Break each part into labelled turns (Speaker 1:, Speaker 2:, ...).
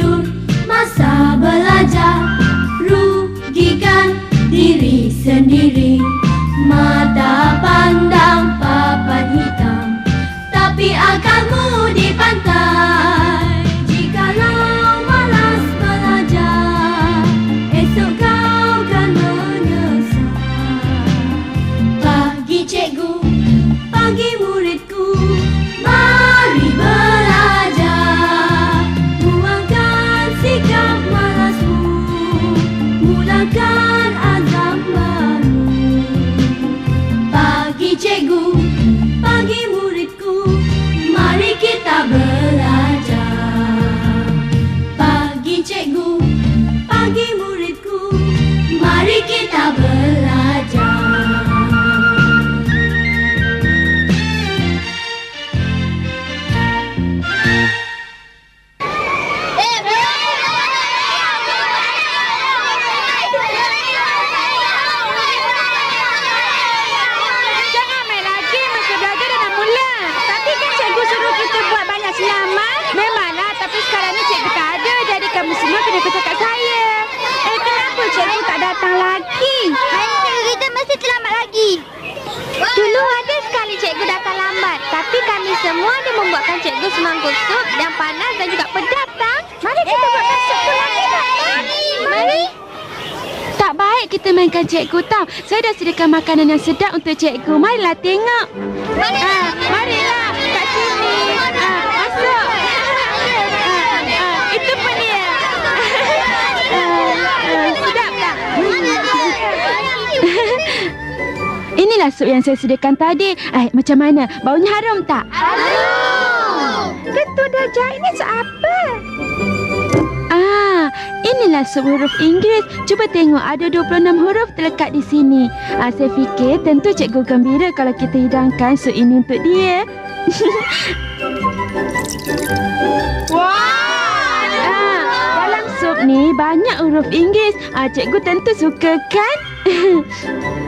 Speaker 1: tidur, masa belajar. Rugikan diri sendiri. Mata pandang papan hitam, tapi akalmu di pantai. Jikalau malas belajar, esok kau kan menyesal. Pagi cikgu, pagi muridku, mari belajar. Buangkan sikap malasmu, mulakan azam baru. Pagi cikgu, pagi muridku, mari kita belajar. Pagi cikgu, pagi muridku, mari kita belajar.
Speaker 2: Jangan main lagi, masa belajar dah nak mula. Tapi kan cikgu suruh kita buat banyak selamat. Memanglah, tapi sekarang ni cikgu tak ada. Jadi kamu semua kena percaya kat saya. Kenapa cikgu tak datang lagi?
Speaker 3: Hari cikgu kita mesti terlambat lagi.
Speaker 2: Dulu ada sekali cikgu datang lambat. Tapi kami semua dia membuatkan cikgu semangkuk sup yang panas dan juga pedas, tak? Mari kita buatkan sup tu lagi, tak? Mari. Tak baik kita mainkan cikgu, tau. Saya dah sediakan makanan yang sedap untuk cikgu. Marilah tengok. Marilah kat sini. Masuk. Itu pun dia. Sedap tak? Inilah sup yang saya sediakan tadi. Macam mana? Baunya harum tak?
Speaker 3: Harum!
Speaker 2: Ketua darjah ini sup apa? Inilah sup huruf Inggeris. Cuba tengok, ada 26 huruf terlekat di sini. Saya fikir tentu cikgu gembira kalau kita hidangkan sup ini untuk dia.
Speaker 3: Wah!
Speaker 2: Dalam sup ni banyak huruf Inggeris. Cikgu tentu suka kan?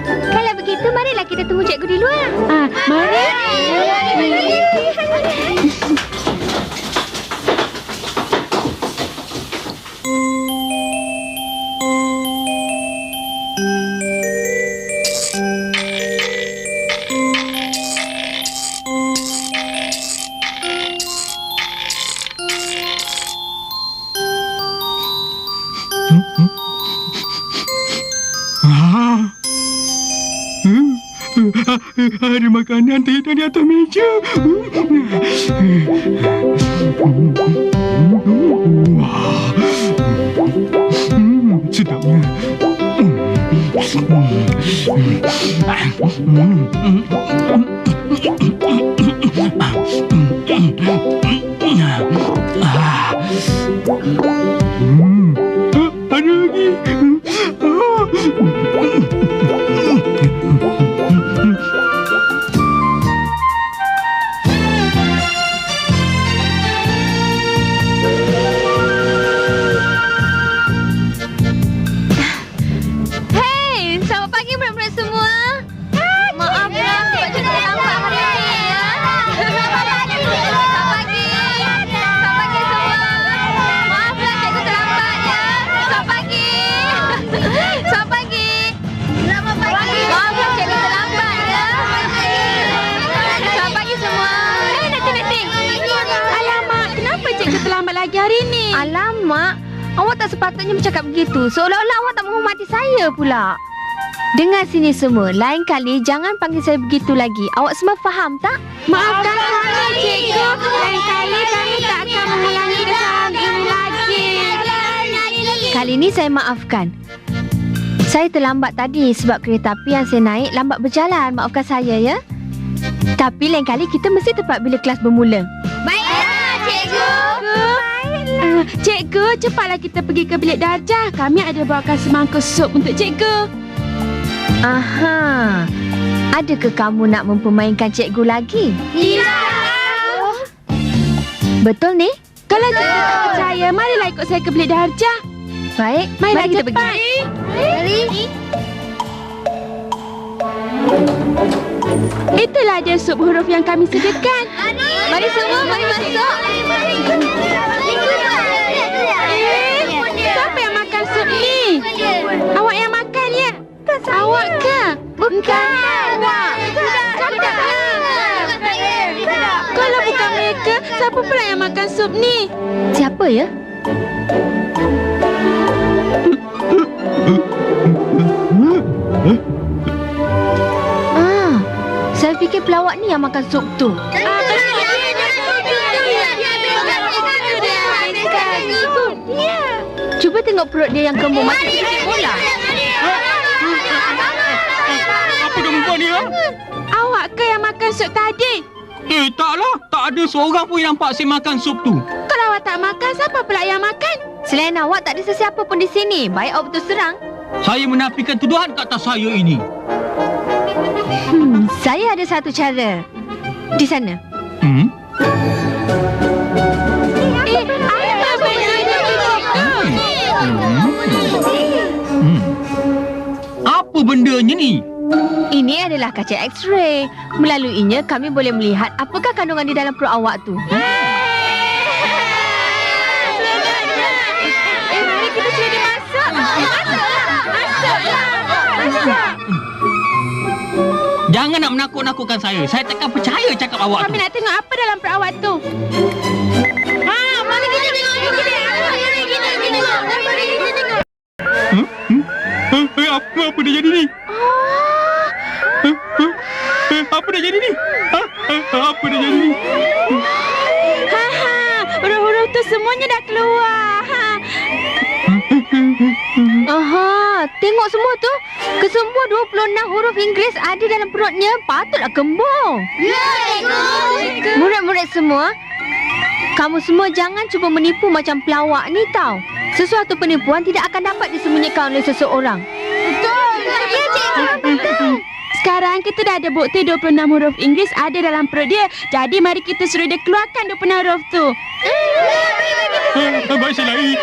Speaker 3: Kalau begitu, marilah kita tunggu cikgu di luar.
Speaker 2: Mari.
Speaker 4: Ada makanan tidak di atas meja. Sedapnya. Ada lagi.
Speaker 2: Hari ni.
Speaker 3: Alamak, awak tak sepatutnya bercakap begitu. Seolah-olah awak tak menghormati saya pula. Dengar sini semua, lain kali jangan panggil saya begitu lagi. Awak semua faham tak?
Speaker 2: Maafkan kami, cikgu. Lain kali kami tak akan mengulangi kesalahan ini lagi.
Speaker 3: Kali ini saya maafkan. Saya terlambat tadi sebab kereta api yang saya naik lambat berjalan. Maafkan saya ya. Tapi lain kali kita mesti tepat bila kelas bermula. Baiklah, cikgu.
Speaker 2: Cikgu, cepatlah kita pergi ke bilik darjah. Kami ada bawakan semangkuk sup untuk cikgu.
Speaker 3: Aha. Adakah kamu nak mempermainkan cikgu lagi?
Speaker 2: Ya.
Speaker 3: Betul ni?
Speaker 2: Kalau cikgu tak percaya, marilah ikut saya ke bilik darjah.
Speaker 3: Baik,
Speaker 2: Marilah
Speaker 3: mari kita
Speaker 2: cepat.
Speaker 3: pergi. Mari.
Speaker 2: Itulah dia sup huruf yang kami sediakan.
Speaker 3: Mari semua, mari masuk.
Speaker 2: awak ke? Bukan. Tidak. Kalau bukan mereka, siapa pula yang makan sup ni?
Speaker 3: Siapa ya? Saya fikir pelawak ni yang makan sup tu. Cuba tengok perut dia yang kembung macam sikit bola.
Speaker 4: Apa dah buat ni, ha?
Speaker 2: Awak ke yang makan sup tadi?
Speaker 4: Taklah. Tak ada seorang pun yang nampak saya makan sup tu.
Speaker 2: Kalau awak tak makan, siapa pula yang makan?
Speaker 3: Selain awak, tak ada sesiapa pun di sini. Baik awak betul serang.
Speaker 4: Saya menafikan tuduhan ke atas saya ini.
Speaker 3: Saya ada satu cara. Di sana.
Speaker 4: Apa bendanya ni?
Speaker 3: Ini adalah kaca X-ray. Melaluinya, kami boleh melihat apakah kandungan di dalam perut awak tu.
Speaker 2: Mari kita suruh dia masuk. Masuk.
Speaker 4: Jangan nak menakut-nakutkan saya. Saya takkan percaya cakap awak
Speaker 2: Kami
Speaker 4: tu.
Speaker 2: nak tengok apa dalam perut awak tu. Mari kita tengok.
Speaker 4: Apa dah jadi ni? Apa dah jadi ni? Apa dah jadi ni?
Speaker 2: Huruf-huruf tu semuanya dah keluar.
Speaker 3: Aha, tengok semua tu. Kesemua 26 huruf Inggeris ada dalam perutnya. Patutlah kembung. Murid-murid semua, kamu semua jangan cuba menipu macam pelawak ni tau. Sesuatu penipuan tidak akan dapat disembunyikan oleh seseorang.
Speaker 2: Betul. Sekarang kita dah ada bukti 26 huruf Inggeris ada dalam perut dia. Jadi mari kita suruh dia keluarkan 26 huruf tu.
Speaker 4: Baik saya lari.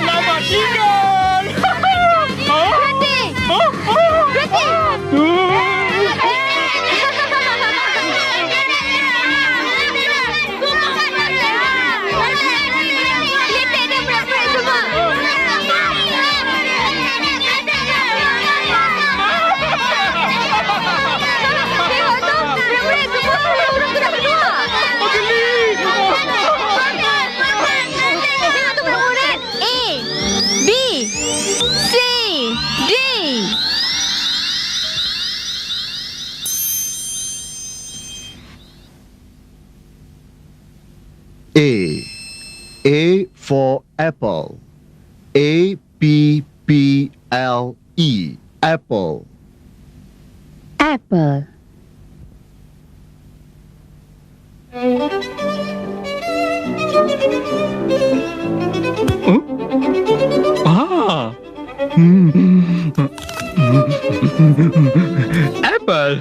Speaker 4: Selamat tinggal.
Speaker 5: A for apple. A-P-P-L-E. Apple.
Speaker 3: Apple.
Speaker 4: Apple.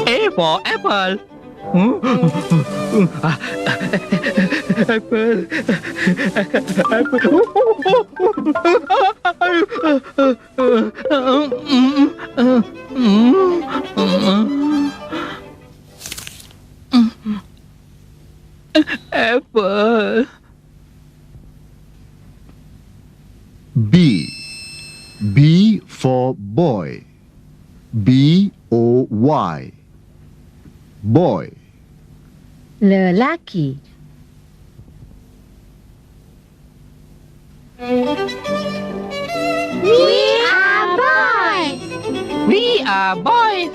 Speaker 4: A for apple. Apple. Apple.
Speaker 5: B. B for boy. B-O-Y. Boy.
Speaker 3: Lelaki.
Speaker 2: We are boys.
Speaker 4: We are boys.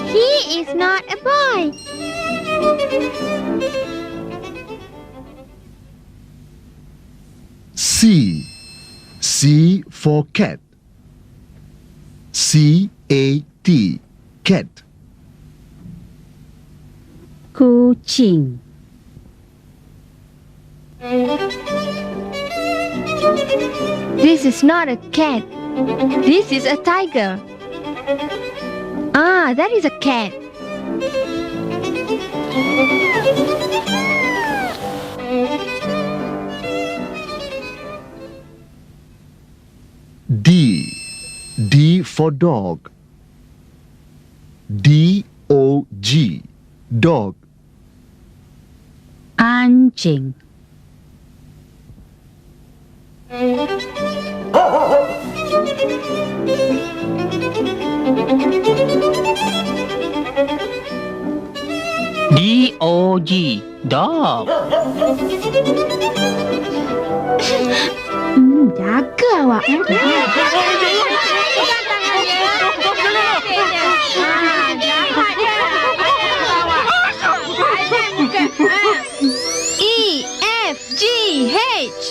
Speaker 2: He is not a boy.
Speaker 5: C. C for cat. C-A-T. Cat.
Speaker 6: Kucing.
Speaker 3: This is not a cat. This is a tiger. Ah, that is a cat.
Speaker 5: D. D for dog. D-O-G. Dog.
Speaker 6: Anjing.
Speaker 4: D-O-G. Dog.
Speaker 6: Jaga awak.
Speaker 3: E, F, G, H.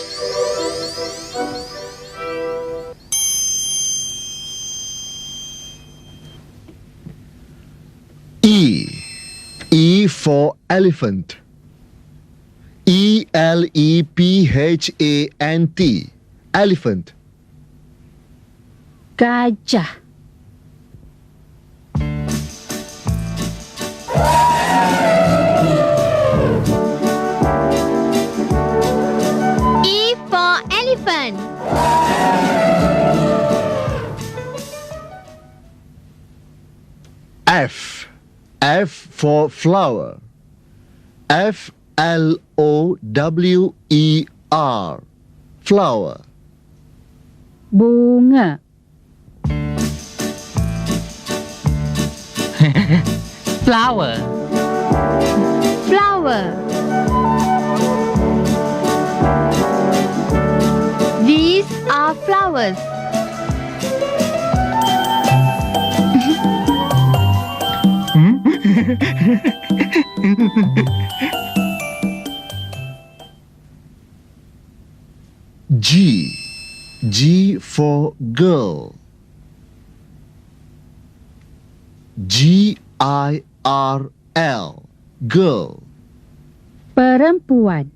Speaker 5: E. E for elephant. E-L-E-P-H-A-N-T. Elephant.
Speaker 6: Gajah.
Speaker 3: E for elephant.
Speaker 5: F. F for flower. F-L-O-W-E-R. Flower.
Speaker 6: Bunga.
Speaker 4: Flower.
Speaker 3: Flower. These are flowers.
Speaker 5: G. G for girl. G-I-R-L. Girl.
Speaker 6: Perempuan.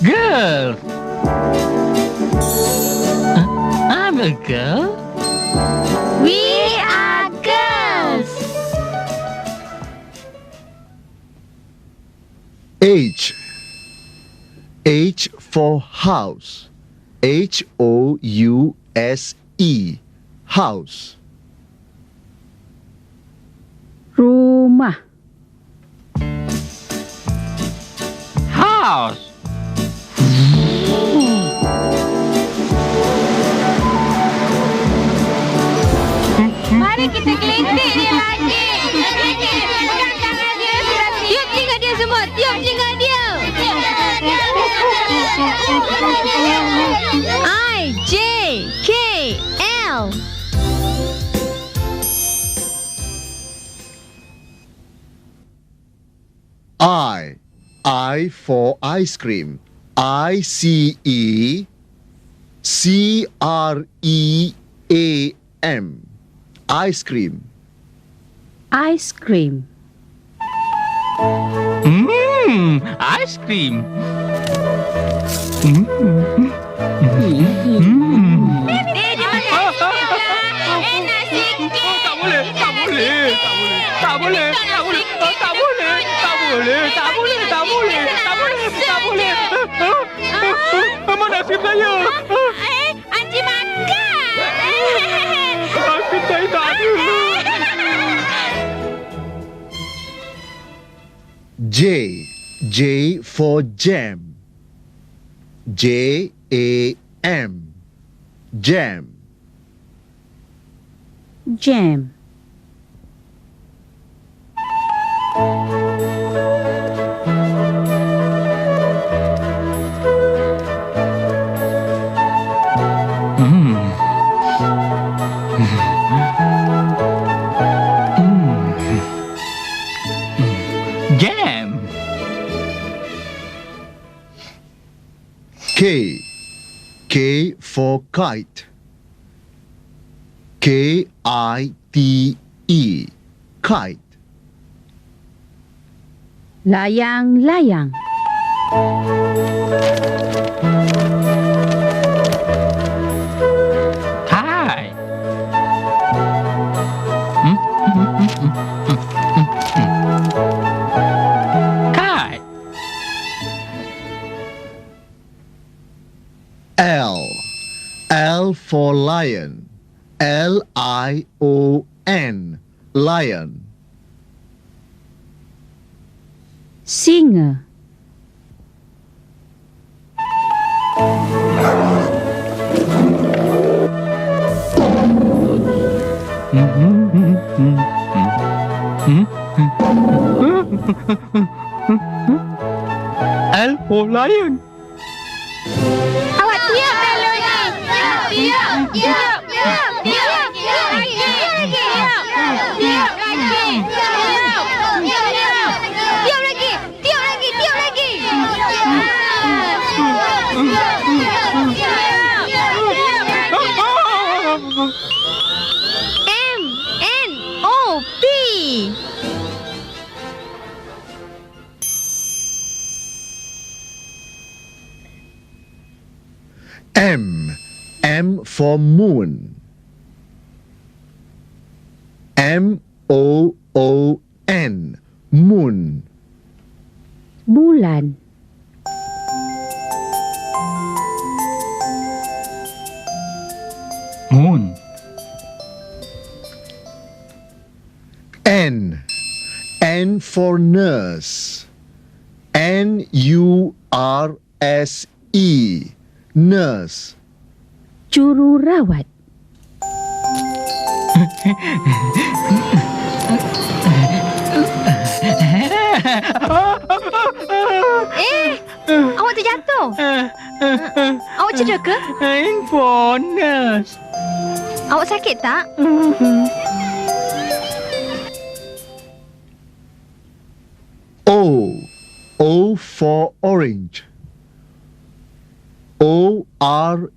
Speaker 4: Girl. I'm a girl.
Speaker 3: We are girls.
Speaker 5: H. H for house. H-O-U-S-E. House.
Speaker 6: Rumah.
Speaker 4: House.
Speaker 3: Mari kita gelintir dia lagi. Pegang tangan dia. Tiup telinga dia semua. Tiup telinga dia. I, J, K, L.
Speaker 5: I. I for ice cream. I-C-E-C-R-E-A-M. Ice cream.
Speaker 6: Ice cream.
Speaker 4: Ice cream. Mana nasib saya?
Speaker 3: Anjing makan.
Speaker 4: Nasib saya tak ada.
Speaker 5: J. J for jam. J-A-M. Jam.
Speaker 6: Jam.
Speaker 4: Jam.
Speaker 5: K. K for kite. K-I-T-E. Kite.
Speaker 6: Layang-layang.
Speaker 4: Kite. Kite.
Speaker 5: L. L for lion. L-I-O-N. Lion.
Speaker 6: Singa.
Speaker 4: L for lion.
Speaker 2: Awak tiap melodi. Tiap. Tiap lagi. Tiap lagi. Tiap lagi. M-N-O-P.
Speaker 5: M. M for moon. M-O-O-N. Moon.
Speaker 6: Bulan.
Speaker 4: Moon.
Speaker 5: N. N for nurse. N-U-R-S-E. Nurse.
Speaker 6: Jururawat.
Speaker 3: Awak terjatuh. Awak cedera ke?
Speaker 4: Handphone nurse.
Speaker 3: Awak sakit tak?
Speaker 5: O. O for orange. O-R-A-N-G-E.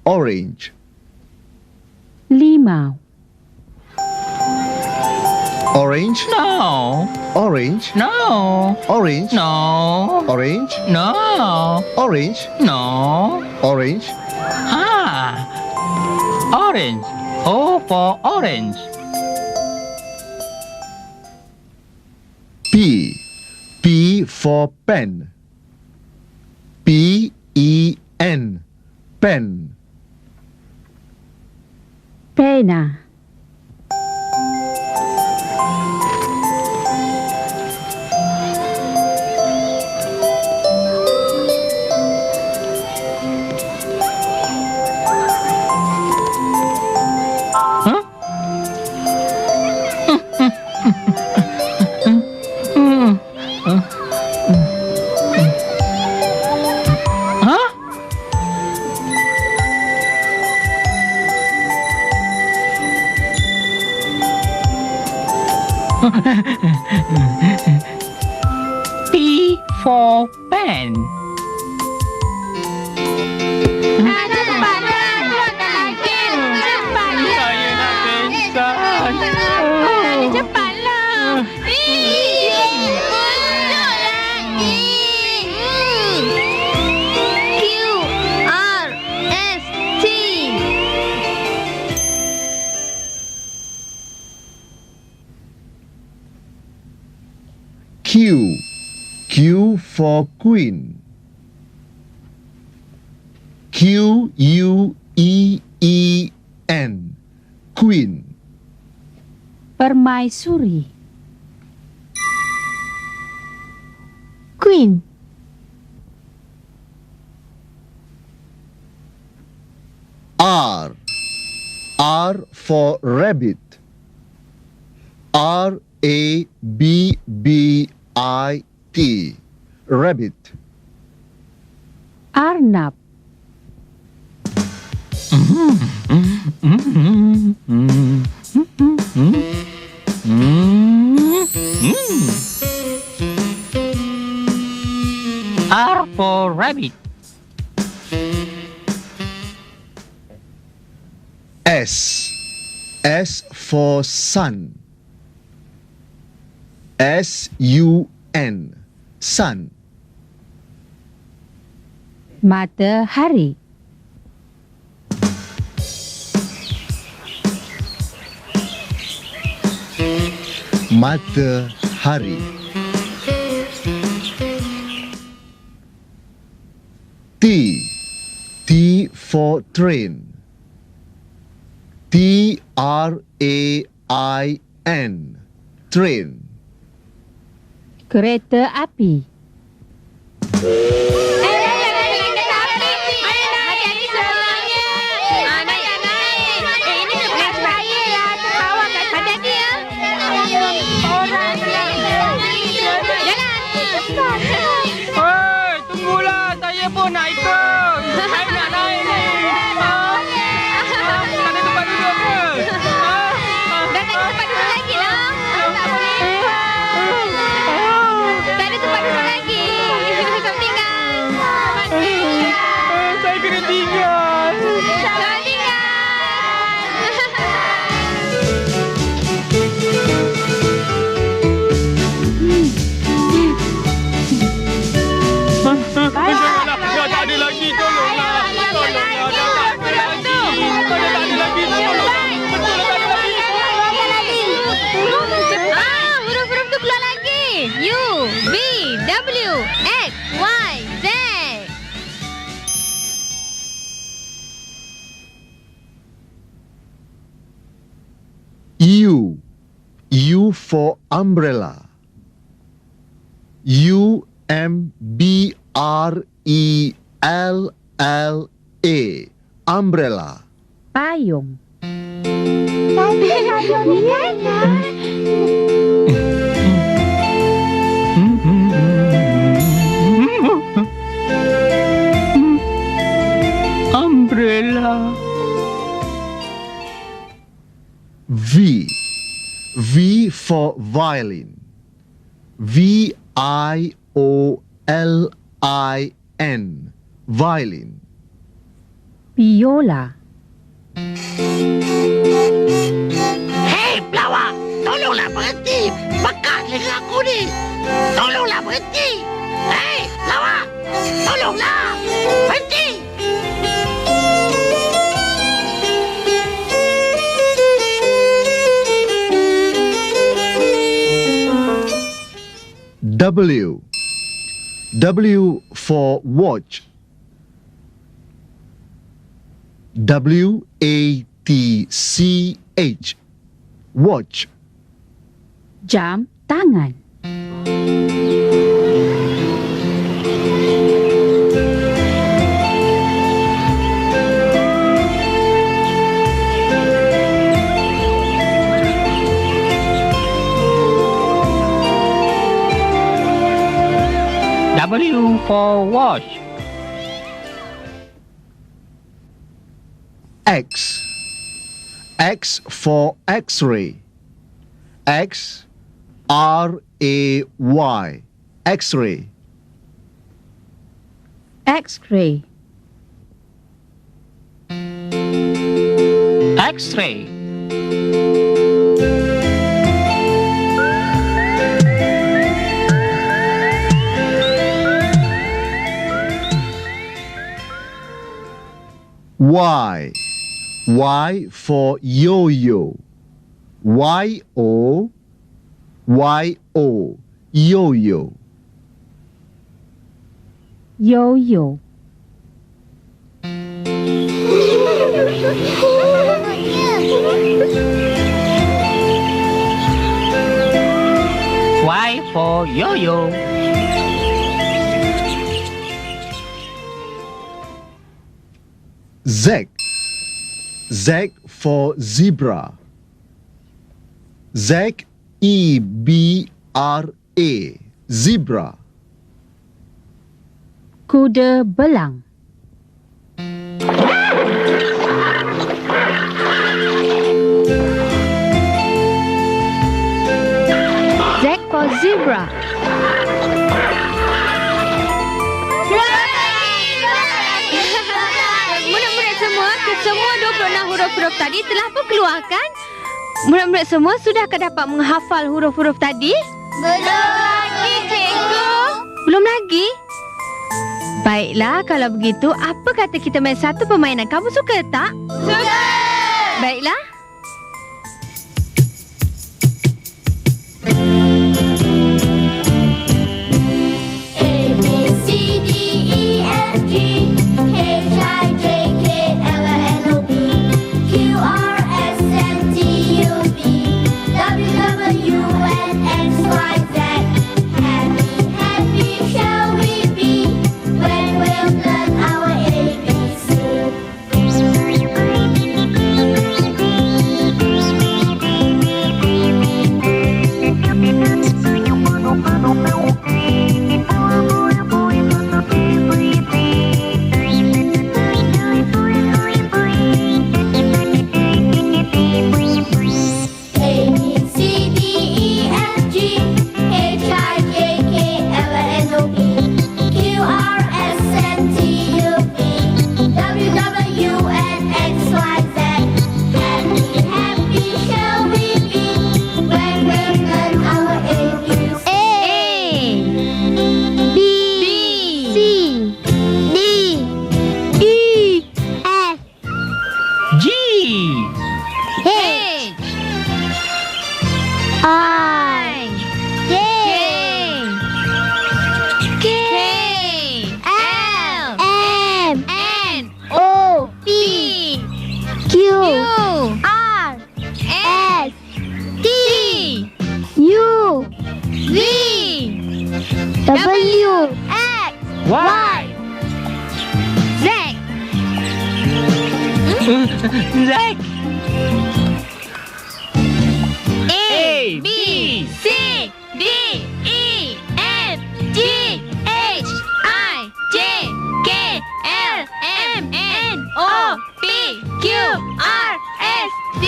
Speaker 5: Orange.
Speaker 6: Limau.
Speaker 5: Orange.
Speaker 4: No.
Speaker 5: Orange.
Speaker 4: No.
Speaker 5: Orange.
Speaker 4: No.
Speaker 5: Orange.
Speaker 4: No.
Speaker 5: Orange.
Speaker 4: No.
Speaker 5: Orange.
Speaker 4: Ah. Orange. O for orange.
Speaker 5: P. P for pen. P-E-N. Pen.
Speaker 6: Pena.
Speaker 4: P for pen.
Speaker 2: Cepatlah, keluarkan lagi. Cepatlah.
Speaker 4: Saya nak pingsan.
Speaker 2: Cepatlah. Q-R-S-T.
Speaker 5: Q. Q for queen. Q-U-E-E-N. Queen.
Speaker 6: Permaisuri.
Speaker 3: Queen.
Speaker 5: R. R for rabbit. R-A-B-B-I-T. Rabbit.
Speaker 6: Arnab.
Speaker 5: S for sun. S-U-N. Sun.
Speaker 6: Matahari.
Speaker 5: Matahari. T. T for train. T-R-A-I-N. Train.
Speaker 6: Kereta api.
Speaker 2: Hati-hati semuanya. Naik. Ini kelas saya ya. Terbawa kat hati-hati ya. Orang jalan.
Speaker 4: Hei, tunggulah. Saya pun nak ikut. Saya nak naik ni. Ada tempat duduk ke?
Speaker 2: Dah tak ada tempat duduk lagi lah. Tak boleh. Tak ada tempat duduk lagi. Kau tinggal.
Speaker 4: Saya kena tinggal.
Speaker 2: Kau tinggal.
Speaker 4: Janganlah. Dah tak ada lagi. Tolonglah. Tolonglah. Dah tak ada lagi. Dah tak ada lagi. Tolonglah. Betul dah tak ada lagi.
Speaker 2: Huruf-huruf tu keluar lagi. U, V, W, X, Y, Z.
Speaker 5: U. U for umbrella. U-M-B-R-E-L-L-A. Umbrella.
Speaker 6: Payung.
Speaker 4: Umbrella.
Speaker 5: V. V for violin. V-I-O-L-I-N. Violin.
Speaker 6: Biola.
Speaker 7: Hei, pelawak! Tolonglah berhenti! Pekat leher aku ni! Tolonglah berhenti! Hei, pelawak! Tolonglah! Berhenti!
Speaker 5: W. W for watch. W-A-T-C-H. Watch.
Speaker 6: Jam tangan.
Speaker 4: W for watch.
Speaker 5: X. X for X-ray. X-R-A-Y. X-ray.
Speaker 6: X-ray.
Speaker 4: X-ray.
Speaker 5: Y. Y for yo-yo. Y-O. Y-O. Yo-yo.
Speaker 6: Yo-yo.
Speaker 4: Y for yo-yo.
Speaker 5: Z. Z for zebra. Z-E-B-R-A. Zebra.
Speaker 6: Kuda belang.
Speaker 3: Z for zebra.
Speaker 2: Murid-murid semua, kesemua 26 huruf-huruf tadi telah pun keluarkan.
Speaker 3: Murid-murid semua sudahkah dapat menghafal huruf-huruf tadi?
Speaker 2: Belum lagi, cikgu.
Speaker 3: Belum lagi? Baiklah, kalau begitu, apa kata kita main satu permainan? Kamu suka tak?
Speaker 2: Suka.
Speaker 3: Baiklah.
Speaker 1: A, B, C, D, E, F, G, H, I, J, K, L, M, N, O, P, Q, R, S, T, U, V, W, N, X, Y, Z. Happy, happy shall we be when we'll learn our ABC. A, B, C, D, E, F, G, H, I, J, K, L, M, N, O, P, Q, R, S, T, U, V, W, N, X, Y, Z. Happy, happy shall we be when we'll learn our ABC.
Speaker 3: A,
Speaker 2: B,
Speaker 3: B,
Speaker 2: C, D,
Speaker 3: E,
Speaker 2: F,
Speaker 4: G.
Speaker 2: H,
Speaker 3: I,
Speaker 2: J,
Speaker 3: K,
Speaker 2: L,
Speaker 3: M,
Speaker 2: N,
Speaker 3: O,
Speaker 2: P,
Speaker 3: Q,
Speaker 2: R,
Speaker 3: S,
Speaker 2: T,
Speaker 3: U,
Speaker 2: V,
Speaker 3: W,
Speaker 2: X,
Speaker 4: Y.
Speaker 2: Z,
Speaker 4: Z.
Speaker 2: A, B, C, D, E, F, G, H, I, J, K, L, M, N, O, P, Q, R, S, T,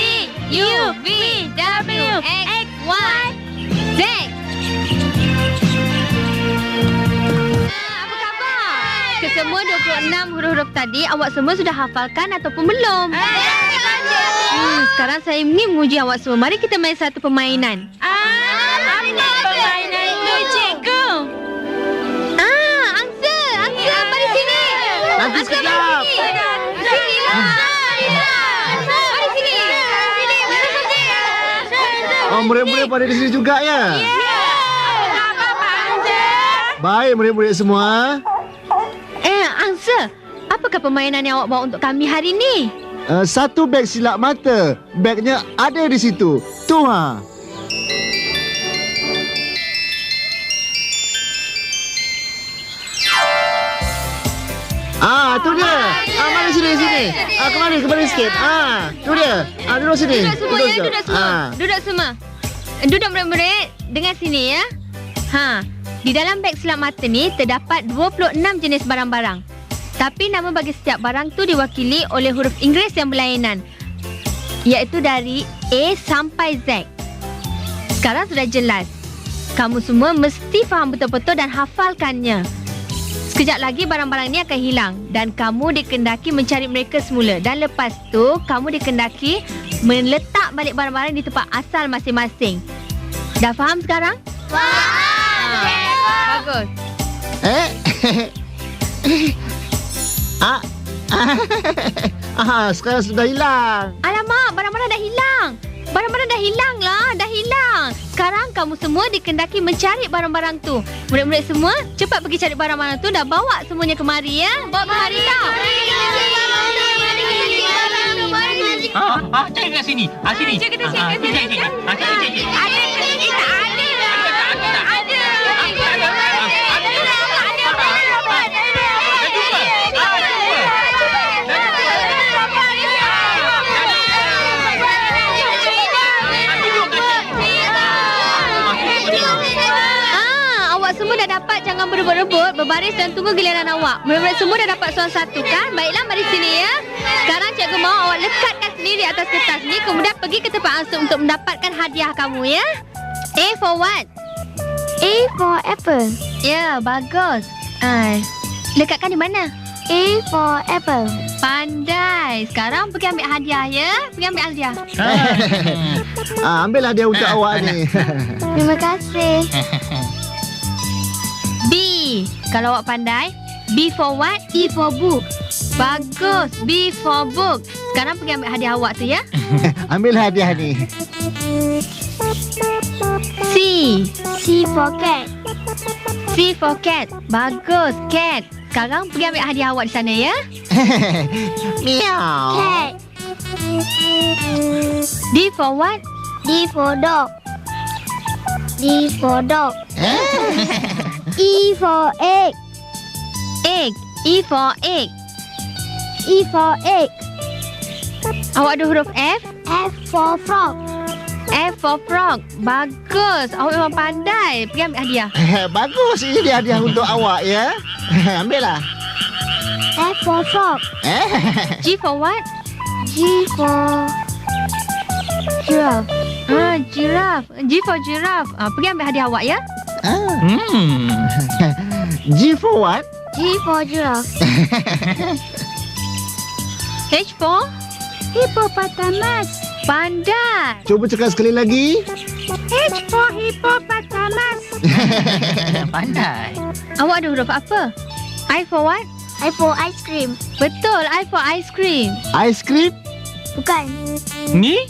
Speaker 2: U, V, W, X, Y, Z. Apa khabar?
Speaker 3: Kesemua 26 huruf-huruf tadi awak semua sudah hafalkan ataupun belum? Sekarang saya ingin menguji awak semua. Mari kita main satu permainan.
Speaker 2: Apa permainan itu, cikgu?
Speaker 3: Angsa, mari sini.
Speaker 7: Nanti sekejap.
Speaker 3: Mari sini.
Speaker 5: Oh, murid-murid pada di sini juga ya? Baik, murid-murid semua.
Speaker 3: Angsa, apakah permainan yang awak bawa untuk kami hari ini?
Speaker 5: Satu beg silap mata. Begnya ada di situ. Tu ha. Tu dia. Mari sini. Kemari sikit. Tu dia. Duduk sini.
Speaker 3: Duduk semua ya, duduk semua.
Speaker 5: Ah.
Speaker 3: Duduk semua. Duduk murid-murid, dengar sini ya. Di dalam beg silap mata ni terdapat 26 jenis barang-barang. Tapi nama bagi setiap barang tu diwakili oleh huruf Inggeris yang berlainan, iaitu dari A sampai Z. Sekarang sudah jelas. Kamu semua mesti faham betul-betul dan hafalkannya. Sekejap lagi barang-barang ni akan hilang dan kamu dikendaki mencari mereka semula. Dan lepas tu, kamu dikendaki meletak balik barang-barang di tempat asal masing-masing. Dah faham sekarang? Bagus.
Speaker 5: Sekarang sudah hilang.
Speaker 3: Alamak, barang-barang dah hilang. Barang-barang dah hilang lah, dah hilang. Sekarang kamu semua dikendaki mencari barang-barang tu. Murid-murid semua, cepat pergi cari barang-barang tu. Dah bawa semuanya kemari ya. Bawa kemari tau.
Speaker 4: Cari kat sini. Sini.
Speaker 2: Cikgu, cikgu.
Speaker 3: Awak semua dah dapat, jangan berebut-rebut. Berbaris dan tunggu giliran awak. Murid-murid semua dah dapat soalan satu kan? Baiklah, mari sini ya. Sekarang cikgu mahu awak lekatkan sendiri atas kertas ni. Kemudian pergi ke tempat ansur untuk mendapatkan hadiah kamu ya. A for what?
Speaker 2: A for apple.
Speaker 3: Ya, bagus. Lekatkan di mana?
Speaker 1: A for apple.
Speaker 3: Pandai. Sekarang pergi ambil hadiah ya. Pergi ambil hadiah.
Speaker 5: Ambillah dia untuk awak ni.
Speaker 1: Terima kasih.
Speaker 3: B. Kalau awak pandai. B for what?
Speaker 1: B for book.
Speaker 3: Bagus. B for book. Sekarang pergi ambil hadiah awak tu ya.
Speaker 5: Ambil hadiah ni.
Speaker 3: C.
Speaker 1: C for cat.
Speaker 3: C for cat. Bagus. Cat. Sekarang pergi ambil hadiah awak di sana ya.
Speaker 5: Meow.
Speaker 1: Cat.
Speaker 3: D for what?
Speaker 1: D for dog. D for dog. E for egg.
Speaker 3: Egg. E for egg.
Speaker 1: E for egg.
Speaker 3: Awak ada huruf F?
Speaker 1: F for frog.
Speaker 3: F for frog. Bagus. Awak memang pandai. Pergi ambil hadiah.
Speaker 5: Bagus. Ini dia hadiah untuk awak ya. Ambillah.
Speaker 1: F for frog.
Speaker 3: G for what?
Speaker 1: G for giraffe.
Speaker 3: Giraffe. G for giraffe. Pergi ambil hadiah awak ya.
Speaker 5: G for what?
Speaker 1: G for giraffe.
Speaker 3: H for?
Speaker 1: Hippopotamus.
Speaker 3: Pandai.
Speaker 5: Cuba cakap sekali lagi.
Speaker 1: H for hippopotamus.
Speaker 7: Pandai.
Speaker 3: Awak ada huruf apa? I for what?
Speaker 1: I for ice cream.
Speaker 3: Betul. I for ice cream.
Speaker 5: Ice cream.
Speaker 1: Bukan.
Speaker 7: Ni?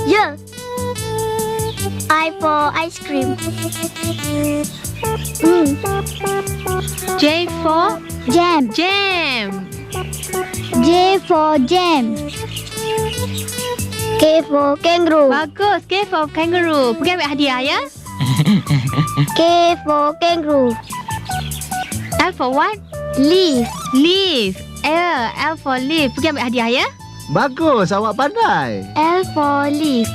Speaker 1: Ya. I for ice cream.
Speaker 3: J for?
Speaker 1: Jam.
Speaker 3: Jam.
Speaker 1: J for jam. K for kangaroo.
Speaker 3: Bagus. K for kangaroo. Pergi ambil hadiah ya.
Speaker 1: K for kangaroo.
Speaker 3: L for what?
Speaker 1: Leaf.
Speaker 3: Leaf. L for leaf. Pergi ambil hadiah ya.
Speaker 5: Bagus. Awak pandai.
Speaker 1: L for leaf.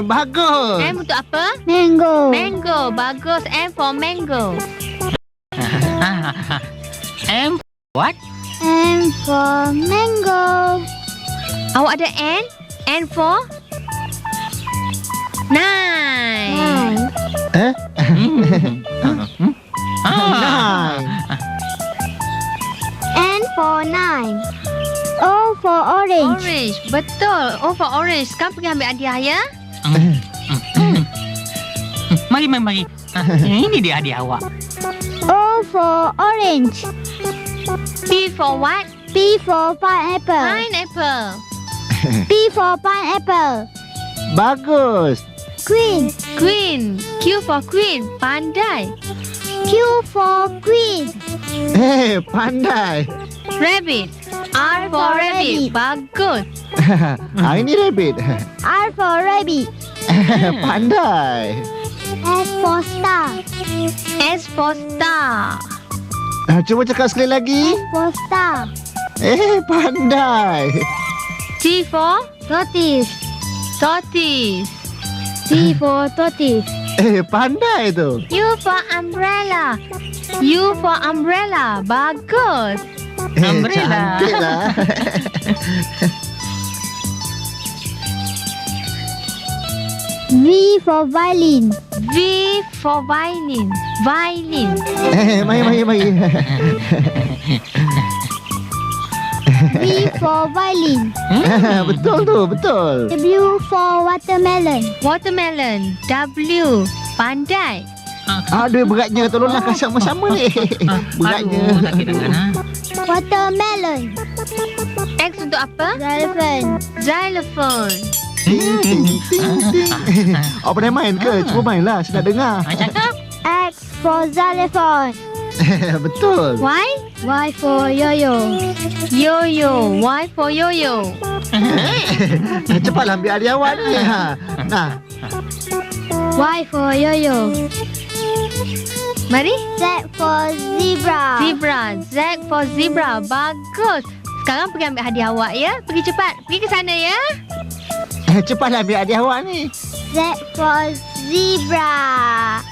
Speaker 5: Bagus.
Speaker 3: M untuk apa?
Speaker 1: Mango.
Speaker 3: Mango. Bagus. M for mango.
Speaker 7: M what?
Speaker 1: M for mango.
Speaker 3: Awak ada N? N for? Nine.
Speaker 5: Nine.
Speaker 1: N for nine. O for orange.
Speaker 3: Orange. Betul. O for orange. Sekarang pergi ambil hadiah ya.
Speaker 7: Mari. Ini dia hadiah awak.
Speaker 1: O for orange.
Speaker 3: P for what?
Speaker 1: P for pineapple.
Speaker 3: Pineapple.
Speaker 1: P for pineapple.
Speaker 5: Bagus.
Speaker 1: Queen.
Speaker 3: Queen. Q for queen. Pandai.
Speaker 1: Q for queen.
Speaker 5: Pandai.
Speaker 3: Rabbit. R for rabbit. Bagus.
Speaker 5: Ini rabbit.
Speaker 1: R for rabbit.
Speaker 5: Pandai.
Speaker 1: S for star.
Speaker 3: S for star.
Speaker 5: Cuba cakap sekali lagi.
Speaker 1: S for star.
Speaker 5: Pandai.
Speaker 3: T for?
Speaker 1: Tortoise.
Speaker 3: Tortoise.
Speaker 1: T for tortoise.
Speaker 5: Pandai tu.
Speaker 3: U for umbrella. U for umbrella. Bagus.
Speaker 7: Umbrella.
Speaker 5: Cantik lah.
Speaker 1: V for violin.
Speaker 3: V for violin. Violin.
Speaker 5: Mari.
Speaker 1: V for violin.
Speaker 5: Betul tu, betul.
Speaker 1: W for watermelon.
Speaker 3: Watermelon. W. Pandai.
Speaker 5: Aduh, beratnya. Tolonglah kasih sama-sama ni. Beratnya.
Speaker 7: Aduh, sakit tangan.
Speaker 1: Watermelon.
Speaker 3: X untuk apa?
Speaker 1: Xylophone.
Speaker 3: Xylophone.
Speaker 5: Awak pandai main ke? Cuba mainlah, saya nak dengar.
Speaker 7: Cakap.
Speaker 1: X for xylophone.
Speaker 5: Betul.
Speaker 3: Y?
Speaker 1: Y for yo-yo.
Speaker 3: Yo-yo. Y for yo-yo.
Speaker 5: Cepatlah ambil hadiah awak ni. Nah,
Speaker 1: Y for yo-yo.
Speaker 3: Mari.
Speaker 1: Z for zebra.
Speaker 3: Zebra. Z for zebra. Bagus. Sekarang pergi ambil hadiah awak ya. Pergi cepat. Pergi ke sana ya.
Speaker 5: cepatlah ambil hadiah awak ni.
Speaker 1: Z for zebra.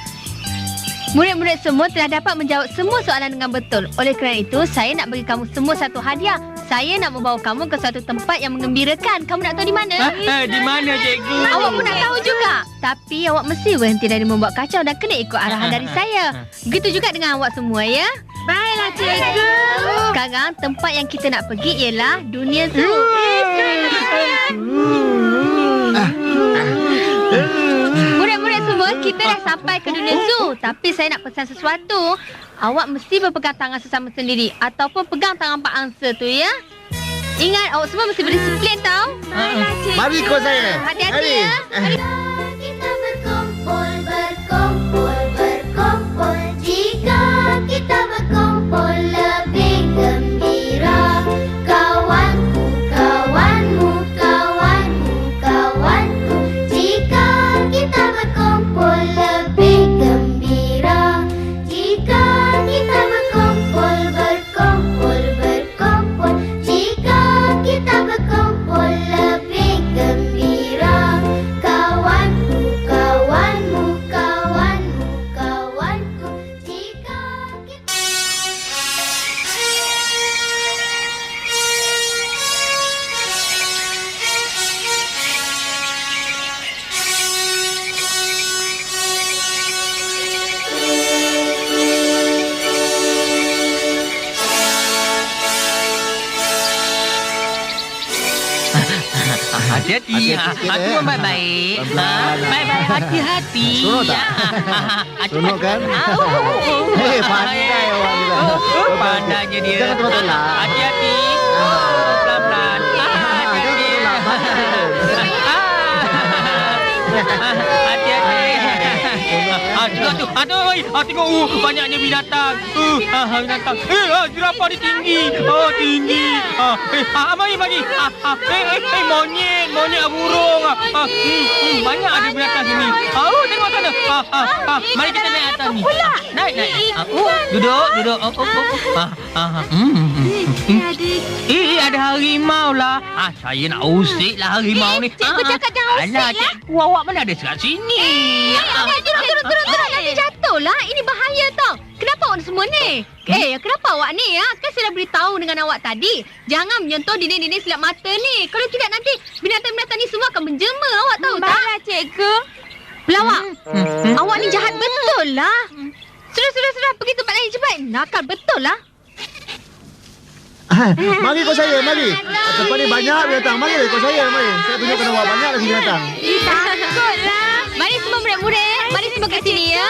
Speaker 3: Murid-murid semua telah dapat menjawab semua soalan dengan betul. Oleh kerana itu, saya nak bagi kamu semua satu hadiah. Saya nak membawa kamu ke suatu tempat yang menggembirakan. Kamu nak tahu di mana?
Speaker 7: Di mana, cikgu?
Speaker 3: Awak pun nak tahu juga. Tapi awak mesti berhenti dari membuat kacau dan kena ikut arahan dari saya. Begitu juga dengan awak semua ya.
Speaker 2: Baiklah, cikgu.
Speaker 3: Sekarang tempat yang kita nak pergi ialah dunia zoo. Murid-murid semua, kita dah sampai ke dunia zoo. Tapi saya nak pesan sesuatu. Awak mesti berpegang tangan sesama sendiri ataupun pegang tangan Pak Angsa tu ya. Ingat, awak semua mesti berdisiplin tau.
Speaker 2: Baiklah, cikgu.
Speaker 5: Mari ikut saya.
Speaker 3: Hati-hati ya.
Speaker 1: Kita berkumpul, berkumpul, berkumpul. Jika kita berkumpul lebih gembira. Kawanku, kawanmu, kawanmu, kawanku. Jika kita berkumpul lebih gembira. Jika kita berkumpul, berkumpul, berkumpul. Jika kita berkumpul lebih gembira. Kawanku, kawanmu, kawanmu, kawanku. Jika kita
Speaker 7: Hati-hati.
Speaker 5: Hati-hati sikit,
Speaker 7: Aku baik-baik.
Speaker 5: Pelan-pelan.
Speaker 7: Baik-baik. Hati-hati.
Speaker 5: Seronok tak? Seronok kan? Hei, pandai awak ni lah.
Speaker 7: Pandainya dia.
Speaker 5: Jangan tolak-tolak.
Speaker 7: Hati-hati. Pelan-pelan. Hati-hati. Hati-hati. Tengok tu. Tengok. Banyaknya binatang. Binatang. Zirafah ni tinggi. Tinggi. Mari. Monyet. Monyet burung. Banyak ada binatang sini. Tengok sana. Mari kita naik atas ni. Naik. Duduk. Ada harimau lah. Saya nak usik lah harimau ni.
Speaker 2: Cikgu cakap jangan usik lah.
Speaker 7: Cikgu awak mana ada sekat sini.
Speaker 3: Turun. Nanti jatuh lah. Ini bahaya tau. Kenapa awak semua ni? Kenapa awak ni ya? Kan saya dah beritahu dengan awak tadi. Jangan menyentuh dinding-dinding silap mata ni. Kalau tidak nanti binatang-binatang ni semua akan menjelma awak tahu tak?
Speaker 2: Baiklah, cikgu.
Speaker 3: Pelawak. Awak ni jahat betul lah. Sudah. Pergi tempat lain cepat. Nakal betul lah.
Speaker 5: Mari ikut saya, mari. Tempat ni banyak binatang. Mari ikut saya, mari. Saya tunjukkan awak banyak lagi binatang.
Speaker 2: Takutlah.
Speaker 3: Mari semua murid-murid. Mari semua ke sini ya.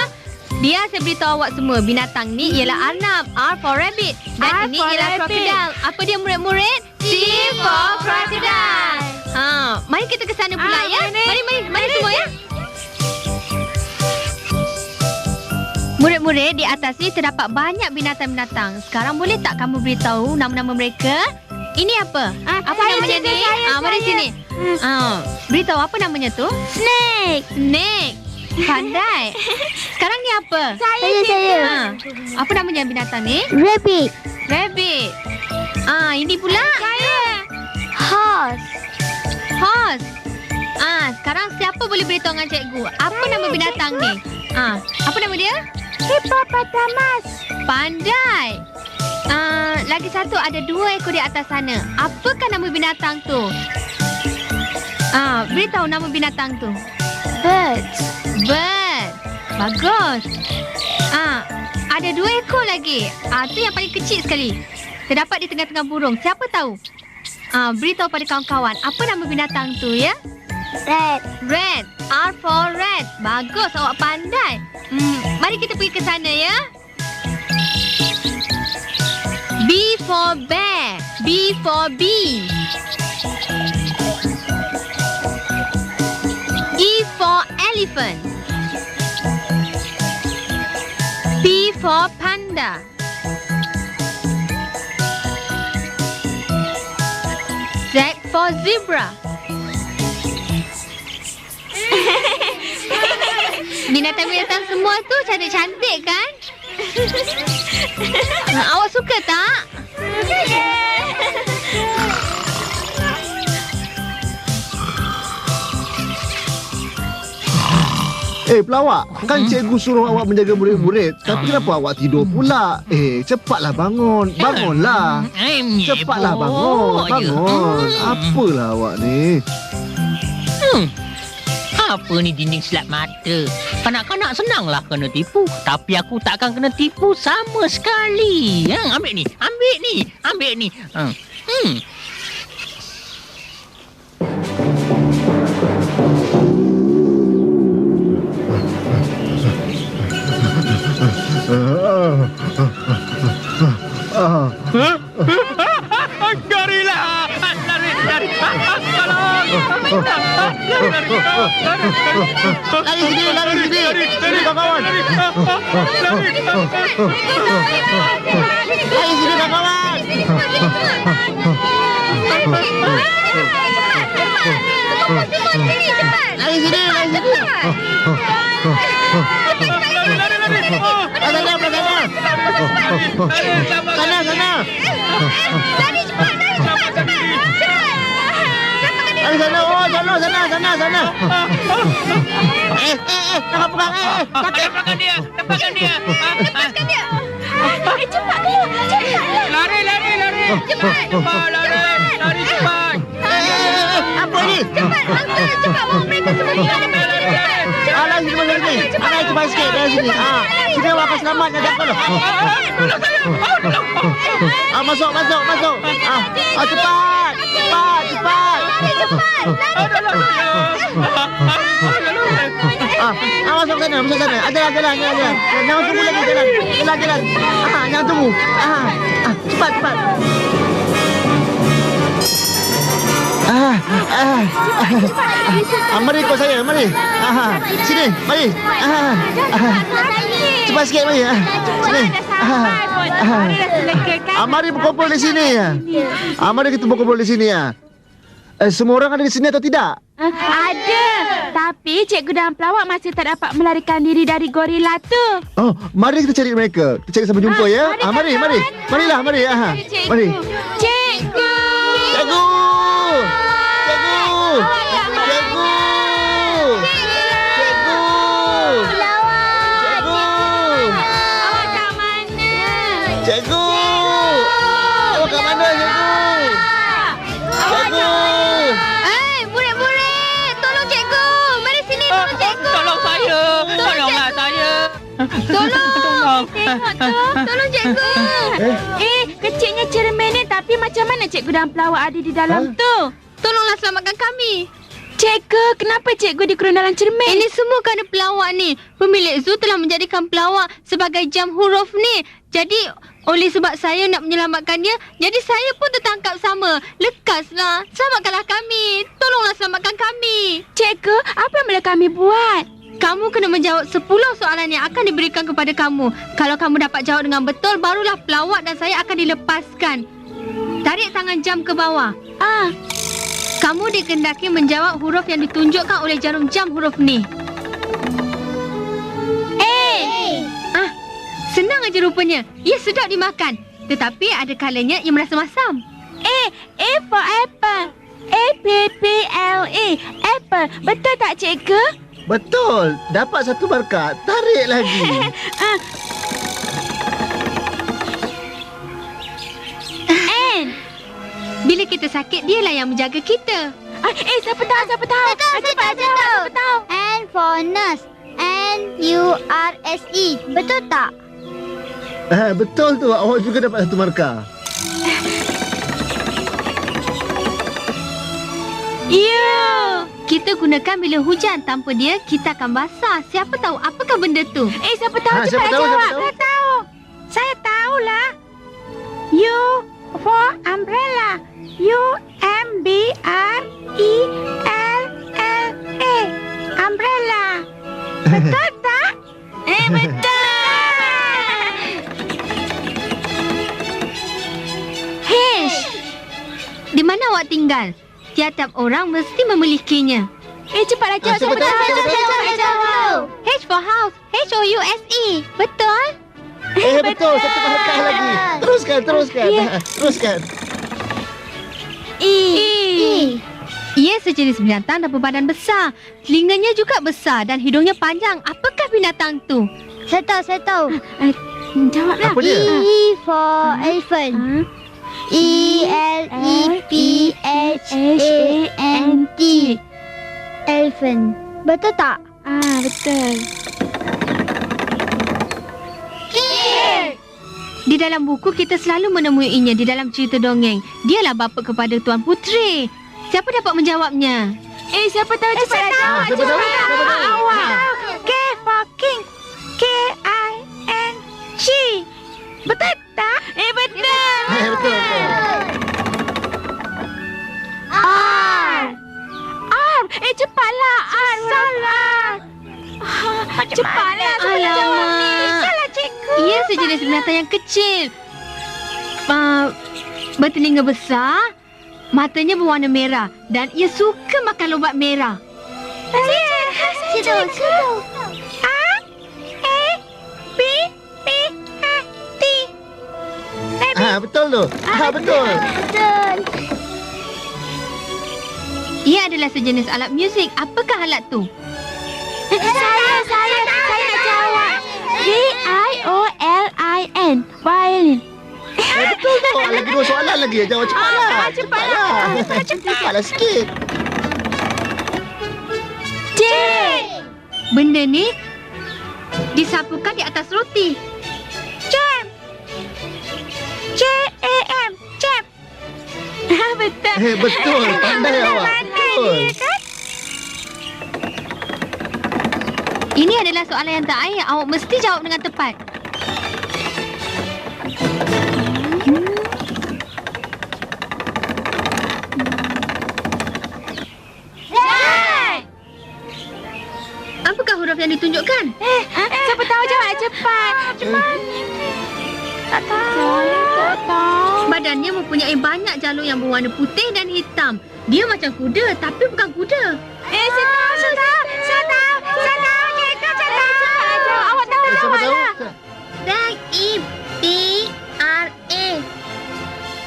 Speaker 3: Dia saya beritahu awak semua. Binatang ni ialah arnab. R for rabbit. Dan
Speaker 2: R
Speaker 3: ini
Speaker 2: for
Speaker 3: ialah
Speaker 2: rabbit.
Speaker 3: crocodile. Apa dia murid-murid? C for crocodile. Mari kita ke sana pula ya. Mari semua ya. Murid-murid, di atas ni terdapat banyak binatang-binatang. Sekarang boleh tak kamu beritahu nama-nama mereka? Ini apa? Apa
Speaker 2: saya,
Speaker 3: namanya
Speaker 2: cikgu,
Speaker 3: ni?
Speaker 2: saya.
Speaker 3: Mari sini. Beritahu apa namanya tu? Snake. Pandai. Sekarang ni apa?
Speaker 2: Saya.
Speaker 3: Apa namanya binatang ni?
Speaker 2: Rabbit.
Speaker 3: Ini pula?
Speaker 2: Saya.
Speaker 3: Horse. Sekarang siapa boleh beritahu dengan cikgu? Apa nama binatang ni? Apa nama dia?
Speaker 2: Hippopotamus.
Speaker 3: Pandai. Lagi satu, ada 2 ekor di atas sana. Apakah nama binatang tu? Beritahu nama binatang tu.
Speaker 2: Bird.
Speaker 3: Bagus. Ada 2 ekor lagi. Tu yang paling kecil sekali. Terdapat di tengah-tengah burung. Siapa tahu? Beritahu pada kawan-kawan. Apa nama binatang tu ya? Red. R for red. Bagus, awak pandai. Mari kita pergi ke sana ya. B for bear. B for bee. E for elephant. P for panda. Z for zebra. Binatang-binatang semua tu cantik-cantik kan? Awak suka tak?
Speaker 5: Pelawak, kan cikgu suruh awak menjaga murid-murid. Tapi kenapa awak tidur pula? Cepatlah bangun. Bangunlah. Cepatlah bangun. Apalah awak ni?
Speaker 7: Apa ni dinding silap mata? Kanak-kanak senanglah kena tipu. Tapi aku takkan kena tipu sama sekali. Ambil ni.
Speaker 4: Gorila! Lari! Tolong!
Speaker 5: Lari sini. Sini kawan. Lari sini kawan. Lari sini. Sana. Sana. Jangan pegang.
Speaker 7: Lepaskan dia.
Speaker 2: Cepat keluar.
Speaker 7: Lari.
Speaker 2: Cepat.
Speaker 7: Lari cepat.
Speaker 5: Apa ni?
Speaker 2: Cepat bawa mereka semua keluar daripada sini.
Speaker 5: Alah sini masuk sini. Alah cepat sikit dari sini. Sini awak akan selamat jangan jatuh. Masuk. Cepat. Masuk sana. Jalan. Jangan tunggu lagi jalan. Jangan tunggu. Cepat. Mari ikut saya, mari. Sini, mari. Cepat sikit, mari. Sini. Mari berkumpul di sini. Mari kita berkumpul di sini. Semua orang ada di sini atau tidak?
Speaker 2: Ada. Tapi cikgu dan pelawak masih tak dapat melarikan diri dari gorila tu.
Speaker 5: Oh, mari kita cari mereka. Kita cari sampai jumpa ya. Mari. Marilah, mari. Mari.
Speaker 2: Cikgu. Awak kat mana?
Speaker 5: Cikgu. Awak kat mana, cikgu? Cikgu.
Speaker 2: Murid-murid, tolong cikgu. Mari sini, tolong cikgu.
Speaker 7: Tolong saya. Tolonglah saya.
Speaker 2: Tolong cikgu. Kecilnya cermin ni, tapi macam mana cikgu dan pelawak ada di dalam tu? Tolonglah selamatkan kami. Cikgu, kenapa cikgu dikurung dalam cermin? Ini semua kerana pelawak ni. Pemilik zoo telah menjadikan pelawak sebagai jam huruf ni. Jadi, oleh sebab saya nak menyelamatkan dia, jadi saya pun tertangkap sama. Lekaslah. Selamatkanlah kami. Tolonglah selamatkan kami. Cikgu, apa yang boleh kami buat? Kamu kena menjawab 10 soalan yang akan diberikan kepada kamu. Kalau kamu dapat jawab dengan betul, barulah pelawak dan saya akan dilepaskan. Tarik tangan jam ke bawah. Kamu dikehendaki menjawab huruf yang ditunjukkan oleh jarum jam huruf ni. Senang aja rupanya. Ia sedap dimakan. Tetapi ada kalanya ia merasa masam. A for apple. A-P-P-L-E. Apple. Betul tak cikgu?
Speaker 5: Betul. Dapat satu markah. Tarik lagi.
Speaker 2: N. Bila kita sakit, dialah yang menjaga kita. Siapa tahu? Cepat jawab.
Speaker 1: N for nurse. N-U-R-S-E. Betul tak?
Speaker 5: Betul tu. Awak juga dapat satu markah.
Speaker 2: Kita gunakan bila hujan. Tanpa dia, kita akan basah. Siapa tahu apakah benda tu? Siapa tahu?
Speaker 5: Cepat jawab.
Speaker 2: Saya tahu. Saya tahulah. U for umbrella. U-M-B-R-E-L-L-A. Umbrella. Betul tak? Betul. Di mana awak tinggal? Tiap-tiap orang mesti memilikinya. Cepatlah jawab.
Speaker 1: Cepat jawab.
Speaker 2: H for house. H-O-U-S-E. Betul?
Speaker 5: Betul. Satu markah lagi. Teruskan.
Speaker 2: E. Ia sejenis binatang dan berbadan besar. Telinganya juga besar dan hidungnya panjang. Apakah binatang tu?
Speaker 1: Saya tahu.
Speaker 2: Jawablah.
Speaker 5: Apa dia?
Speaker 1: E for elephant. E-L-E-P-H-A-N-T. Elephant.
Speaker 2: Betul tak? Betul.
Speaker 3: Di dalam buku kita selalu menemuinya di dalam cerita dongeng. Dialah bapa kepada Tuan Putri. Siapa dapat menjawabnya?
Speaker 2: Siapa tahu cepat jawab.
Speaker 5: Siapa tahu? Siapa tahu?
Speaker 2: Awak. K for king. K-I-N-G. Betul tak? Betul.
Speaker 5: Betul.
Speaker 2: R. Cepatlah R. Salah. Cepatlah.
Speaker 3: Alamak.
Speaker 2: Salah cikgu.
Speaker 3: Ia sejenis binatang yang kecil. Bertelinga besar, matanya berwarna merah dan ia suka makan lobak merah.
Speaker 2: Cikgu. A-B-B-A-T.
Speaker 5: Betul tu. Betul.
Speaker 2: Betul.
Speaker 3: Ia adalah sejenis alat muzik. Apakah alat tu?
Speaker 2: Saya nak jawab. V-I-O-L-I-N. Violin.
Speaker 5: Betul tu. Lagi 2 soalan lagi. Jawab cepatlah. Cepatlah sikit.
Speaker 2: J.
Speaker 3: Benda ni disapukan di atas roti.
Speaker 2: Jam. J-A-M. Jam. Betul.
Speaker 5: Betul. Pandai awak. Betul.
Speaker 3: Ini adalah soalan yang tak air. Awak mesti jawab dengan tepat. Apakah huruf yang ditunjukkan?
Speaker 2: Siapa tahu jawab cepat. Tak tahu.
Speaker 3: Badannya mempunyai banyak jalur yang berwarna putih dan hitam. Dia macam kuda tapi bukan kuda.
Speaker 2: Saya tahu. Cikgu, awak tahu
Speaker 5: Siapa tahu?
Speaker 3: Z-E-B-R-A.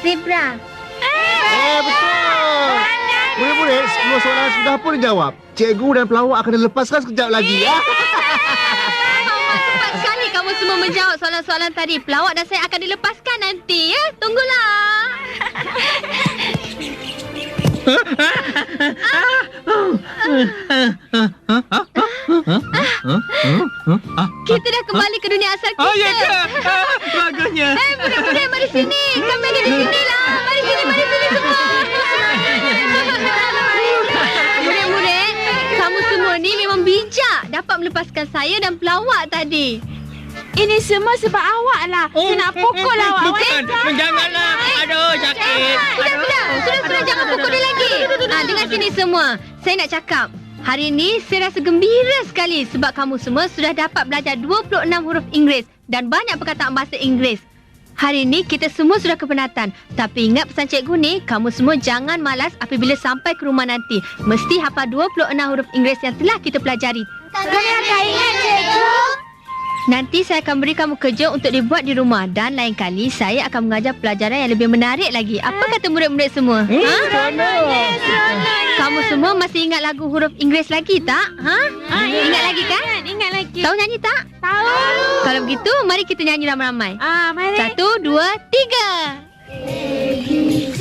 Speaker 3: Zebra.
Speaker 5: Betul. Murid-murid, 10 soalan sudah pun dijawab. Cikgu dan pelawak akan dilepaskan sekejap lagi.
Speaker 3: Cepat sekali kamu semua menjawab soalan-soalan tadi. Pelawak dan saya akan dilepaskan nanti, ya. Tunggulah. Kita dah kembali ke dunia asal kita.
Speaker 4: Ya ke? Bagusnya.
Speaker 3: Budak-budak, mari sini. Kami ada di sini lah. Mari sini semua. Murid-murid, kamu semua ni memang bijak. Dapat melepaskan saya dan pelawak tadi.
Speaker 2: ini semua sebab awak lah. Saya nak pukul awak.
Speaker 7: Bukan. Janganlah. Aduh, sakit.
Speaker 3: Sudah, jangan pukul dia lagi. Dengar sini semua. Saya nak cakap. Hari ini saya rasa gembira sekali sebab kamu semua sudah dapat belajar 26 huruf Inggeris dan banyak perkataan bahasa Inggeris. Hari ini kita semua sudah kepenatan. Tapi ingat pesan cikgu ni, kamu semua jangan malas apabila sampai ke rumah nanti. Mesti hafal 26 huruf Inggeris yang telah kita pelajari.
Speaker 2: Kami akan ingat, cikgu.
Speaker 3: Nanti saya akan beri kamu kerja untuk dibuat di rumah dan lain kali saya akan mengajar pelajaran yang lebih menarik lagi. Apa kata murid-murid semua? Kamu semua masih ingat lagu huruf Inggeris lagi tak? Ingat lagi kan?
Speaker 2: Ingat lagi.
Speaker 3: Tahu nyanyi tak?
Speaker 2: Tahu.
Speaker 3: Kalau begitu, mari kita nyanyi ramai-ramai.
Speaker 2: Mari.
Speaker 3: 1, 2, 3.
Speaker 1: A, B, C,